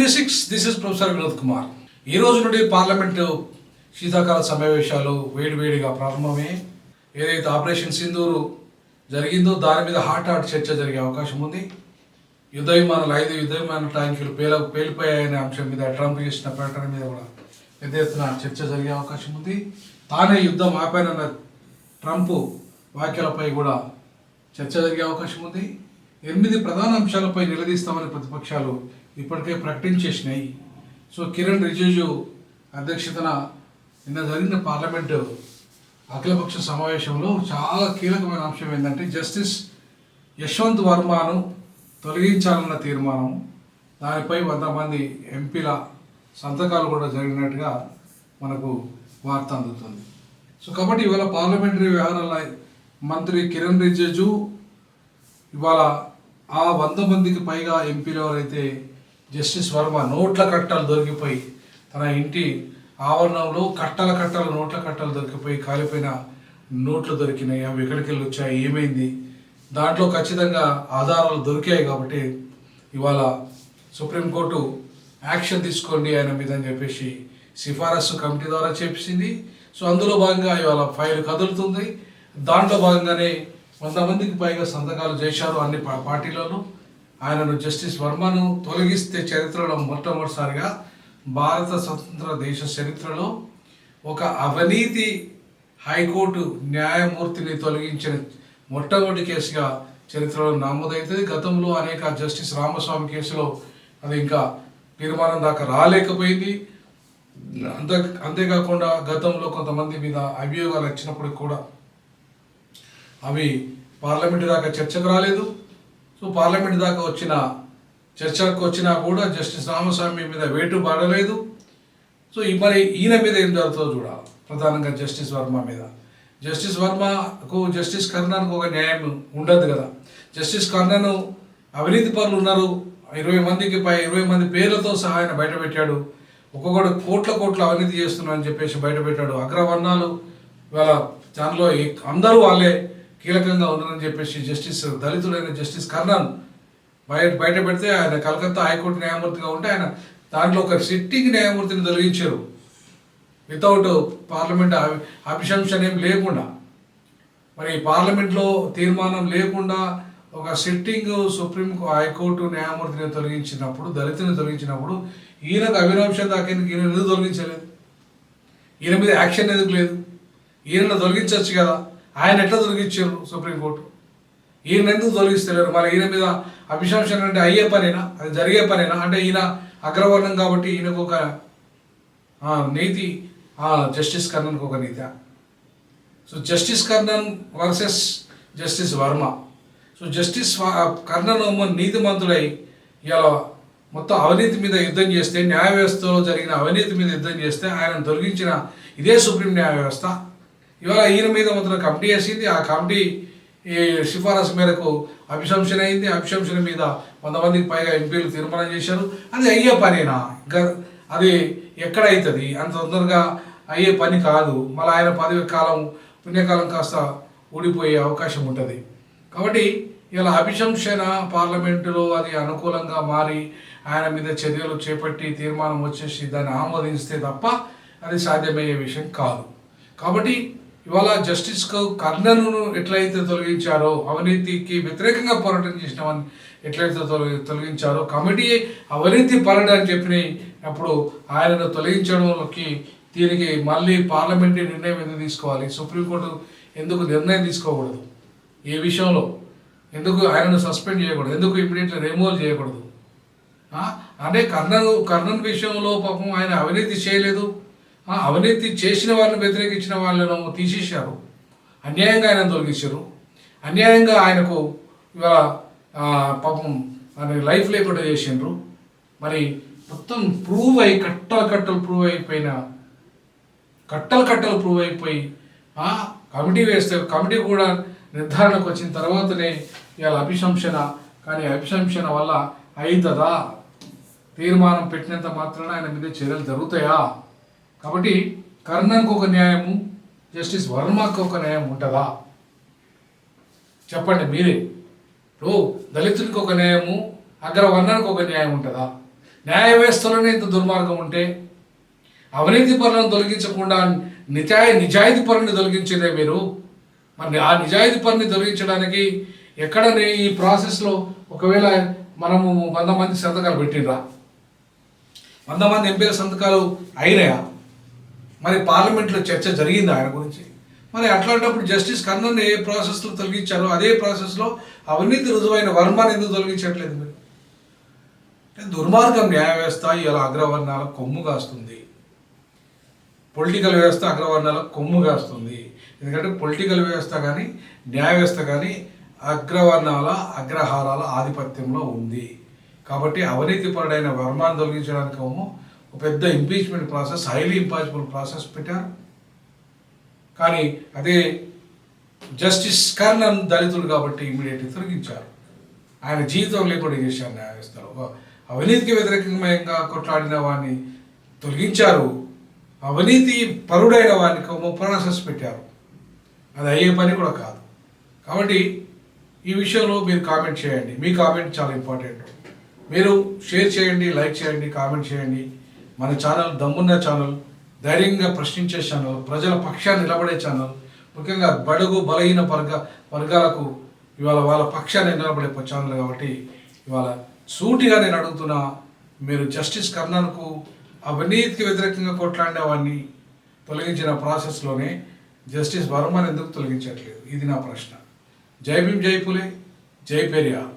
360 this is professor Vinod Kumar. ఈ రోజు నుండి పార్లమెంటు శీతాకాల సమావేశాలు వేడివేడిగా ప్రారంభమే. ఏదైతే ఆపరేషన్ సింధూరు జరిగిందో దాని మీద హాట్ చర్చ జరిగే అవకాశం ఉంది. యుద్ధ విమానాలు 5 యుద్ధ విమాన ట్యాంకులు పేలిపోయాయనే అంశం మీద ట్రంప్ చేసిన ప్రకటన మీద కూడా పెద్ద ఎత్తున చర్చ జరిగే అవకాశం ఉంది. తానే యుద్ధం ఆపానన్న ట్రంప్ వ్యాఖ్యలపై కూడా చర్చ జరిగే అవకాశం ఉంది. 8 ప్రధాన అంశాలపై నిలదీస్తామని ప్రతిపక్షాలు ఇప్పటికే ప్రకటించేసినాయి. సో కిరణ్ రిజిజు అధ్యక్షతన నిన్న జరిగిన పార్లమెంటు అఖిలపక్ష సమావేశంలో చాలా కీలకమైన అంశం ఏంటంటే జస్టిస్ యశ్వంత్ వర్మను తొలగించాలన్న తీర్మానం. దానిపై 100 మంది ఎంపీల సంతకాలు కూడా జరిగినట్టుగా మనకు వార్త అందుతుంది. సో కాబట్టి ఇవాళ పార్లమెంటరీ వ్యవహారాల మంత్రి కిరణ్ రిజిజు ఇవాళ ఆ 100 మందికి పైగా ఎంపీలు ఎవరైతే జస్టిస్ వర్మ నోట్ల కట్టలు దొరికిపోయి తన ఇంటి ఆవరణంలో నోట్ల కట్టలు దొరికిపోయి కాలిపోయిన నోట్లు దొరికినాయి. అవి ఎక్కడికి వెళ్ళి వచ్చాయి, ఏమైంది, దాంట్లో ఖచ్చితంగా ఆధారాలు దొరికాయి. కాబట్టి ఇవాళ సుప్రీంకోర్టు యాక్షన్ తీసుకోండి ఆయన మీద అని చెప్పేసి సిఫారసు కమిటీ ద్వారా చేపించింది. సో అందులో భాగంగా ఇవాళ ఫైల్ కదులుతుంది. దాంట్లో భాగంగానే 100 మందికి పైగా సంతకాలు చేశారు అన్ని పార్టీలలో. ఆయనను జస్టిస్ వర్మను తొలగిస్తే చరిత్రలో మొట్టమొదటిసారిగా భారత స్వతంత్ర దేశ చరిత్రలో ఒక అవినీతి హైకోర్టు న్యాయమూర్తిని తొలగించిన మొట్టమొదటి కేసుగా చరిత్రలో నమోదవుతుంది. గతంలో అనేక జస్టిస్ రామస్వామి కేసులో అది ఇంకా తీర్మానం దాకా రాలేకపోయింది. అంతేకాకుండా గతంలో కొంతమంది మీద అభియోగాలు వచ్చినప్పుడు కూడా అవి పార్లమెంటు దాకా చర్చకు రాలేదు. సో పార్లమెంట్ దాకా చర్చకు వచ్చినా కూడా జస్టిస్ రామస్వామి మీద వేటు పడలేదు. సో మరి ఈయన మీద ఏం జరుగుతుందో చూడాలి. ప్రధానంగా జస్టిస్ వర్మ మీద. జస్టిస్ వర్మకు జస్టిస్ కర్ణన్కు ఒక న్యాయం ఉండదు కదా. జస్టిస్ కర్ణన్ అవినీతి పరులు ఉన్నారు, 20 మంది పేర్లతో సహా ఆయన బయటపెట్టాడు. ఒక్కొక్కడు కోట్ల అవినీతి చేస్తున్నారని చెప్పేసి బయటపెట్టాడు. అగ్రవర్ణాలు ఇవాళ దానిలో అందరూ వాళ్ళే కీలకంగా ఉన్నారని చెప్పేసి జస్టిస్ దళితుడైన జస్టిస్ కర్ణన్ బయట పెడితే ఆయన కలకత్తా హైకోర్టు న్యాయమూర్తిగా ఉంటే ఆయన దాంట్లో ఒక సిట్టింగ్ న్యాయమూర్తిని తొలగించారు వితౌట్ పార్లమెంట్ అభిశంసన ఏం లేకుండా. మరి పార్లమెంట్లో తీర్మానం లేకుండా ఒక సిట్టింగ్ సుప్రీం హైకోర్టు న్యాయమూర్తిని తొలగించినప్పుడు, దళితుని తొలగించినప్పుడు ఈయనకు అభినంశం దాకా ఈయన ఎందుకు తొలగించలేదు? ఈయన మీద యాక్షన్ ఎందుకు లేదు? ఈయనను తొలగించవచ్చు కదా. ఆయన ఎట్లా తొలగించారు సుప్రీంకోర్టు? ఈయన ఎందుకు తొలగిస్తలేరు? మరి ఈయన మీద అభిశంసన అంటే అయ్యే పనేనా, అది జరిగే పనేనా? అంటే ఈయన అగ్రవర్ణం కాబట్టి ఈయనకు ఒక నీతి, జస్టిస్ కర్ణన్కి ఒక నీతి. So justice Karnan versus justice Varma. So justice Karnan నీతిమంతుడై ఇలా మొత్తం అవినీతి మీద యుద్ధం చేస్తే, న్యాయ వ్యవస్థలో జరిగిన అవినీతి మీద యుద్ధం చేస్తే ఆయనను తొలగించిన ఇదే సుప్రీం న్యాయ వ్యవస్థ ఇవాళ ఈయన మీద మొత్తం కమిటీ వేసింది. ఆ కమిటీ సిఫారసు మేరకు అభిశంసన అయింది. అభిశంసన మీద 100 మందికి పైగా ఎంపీలు తీర్మానం చేశారు. అది అయ్యే పనేనా? అది ఎక్కడవుతుంది? అంత తొందరగా అయ్యే పని కాదు. మళ్ళీ ఆయన పదవి కాలం పుణ్యకాలం కాస్త ఊడిపోయే అవకాశం ఉంటుంది. కాబట్టి ఇలా అభిశంసన పార్లమెంటులో అది అనుకూలంగా మారి ఆయన మీద చర్యలు చేపట్టి తీర్మానం వచ్చేసి దాన్ని ఆమోదిస్తే తప్ప అది సాధ్యమయ్యే విషయం కాదు. కాబట్టి ఇవాళ జస్టిస్ కర్ణన్ను ఎట్లయితే తొలగించారో, అవినీతికి వ్యతిరేకంగా పోరాటం చేసిన వాడిని ఎట్లయితే తొలగించారో, కమిటీ అవినీతి పరుడు అని చెప్పినప్పుడు ఆయనను తొలగించడంలోకి దీనికి మళ్ళీ పార్లమెంటరీ నిర్ణయం ఎందుకు తీసుకోవాలి? సుప్రీంకోర్టు ఎందుకు నిర్ణయం తీసుకోకూడదు? ఏ విషయంలో ఎందుకు ఆయనను సస్పెండ్ చేయకూడదు? ఎందుకు ఇమీడియట్లీ రిమూవల్ చేయకూడదు? అంటే కర్ణన్ విషయంలో పాపం ఆయన అవినీతి చేయలేదు. అవినీతి చేసిన వాళ్ళని వ్యతిరేకించిన వాళ్ళను తీసేశారు. అన్యాయంగా ఆయన తొలగించారు. అన్యాయంగా ఆయనకు ఇవాళ పాపం ఆయన లైఫ్ లేకుండా చేసిండ్రు. మరి మొత్తం ప్రూవ్ అయ్యి కట్టలు ప్రూవ్ అయిపోయి కమిటీ వేస్తే కమిటీ కూడా నిర్ధారణకు వచ్చిన తర్వాతనే ఇవాళ అభిశంసన. కానీ అభిశంసన వల్ల అవుతుందా? తీర్మానం పెట్టినంత మాత్రాన ఆయన మీద చర్యలు జరుగుతాయా? కాబట్టి కర్ణన్కు ఒక న్యాయము, జస్టిస్ వర్మకు ఒక న్యాయం ఉంటుందా? చెప్పండి మీరే. దళితుడికి ఒక న్యాయము, అగ్రవర్ణానికి ఒక న్యాయం ఉంటుందా? న్యాయ వ్యవస్థలోనే ఇంత దుర్మార్గం ఉంటే అవినీతి పరులను తొలగించకుండా నిజాయితీ పరుని తొలగించేదే మీరు. మరి ఆ నిజాయితీ పరుని తొలగించడానికి ఎక్కడనే ఈ ప్రాసెస్లో ఒకవేళ మనము 100 మంది సంతకాలు పెట్టినరా, 100 మంది ఎంపీల సంతకాలు అయినాయా? మరి పార్లమెంట్లో చర్చ జరిగింది ఆయన గురించి? మరి అట్లాంటప్పుడు జస్టిస్ కర్ణన్ ఏ ప్రాసెస్లో తొలగించారో అదే ప్రాసెస్లో అవినీతి రుజువైన వర్మని ఎందుకు తొలగించట్లేదు మీరు? దుర్మార్గం న్యాయ వ్యవస్థ ఇలా అగ్రవర్ణాల కొమ్ము కాస్తుంది, పొలిటికల్ వ్యవస్థ అగ్రవర్ణాల కొమ్ము కాస్తుంది. ఎందుకంటే పొలిటికల్ వ్యవస్థ కానీ న్యాయ వ్యవస్థ కానీ అగ్రవర్ణాల అగ్రహారాల ఆధిపత్యంలో ఉంది. కాబట్టి అవినీతి పరుడైన వర్మను తొలగించడానికి ఒక పెద్ద impeachment process, highly impossible process పెట్టారు. కానీ అదే జస్టిస్ కర్ణన్ దళితుడు కాబట్టి ఇమీడియట్గా తొలగించారు. ఆయన జీవితం లేకుండా చేశారు న్యాయ వ్యవస్థలో. అవినీతికి వ్యతిరేకంగా కొట్లాడిన వాడిని తొలగించారు, అవినీతి పరుడైన వాడిని ప్రాసెస్ పెట్టారు. అది అయ్యే పని కూడా కాదు. కాబట్టి ఈ విషయంలో మీరు కామెంట్ చేయండి. మీ కామెంట్ చాలా ఇంపార్టెంట్. మీరు షేర్ చేయండి, లైక్ చేయండి, కామెంట్ చేయండి. మన ఛానల్ దమ్మున్న ఛానల్, ధైర్యంగా ప్రశ్నించే ఛానల్, ప్రజల పక్షాన్ని నిలబడే ఛానల్, ముఖ్యంగా బడుగు బలహీన వర్గాలకు ఇవాళ వాళ్ళ పక్షాన్ని నిలబడే ఛానల్. కాబట్టి ఇవాళ సూటిగా నేను అడుగుతున్నా, మీరు జస్టిస్ కర్ణన్కు అవినీతికి వ్యతిరేకంగా కొట్లాడిన వాడిని తొలగించిన ప్రాసెస్లోనే జస్టిస్ వర్మని ఎందుకు తొలగించట్లేదు? ఇది నా ప్రశ్న. జై భీమ్, జై పులే, జై పెరియార్.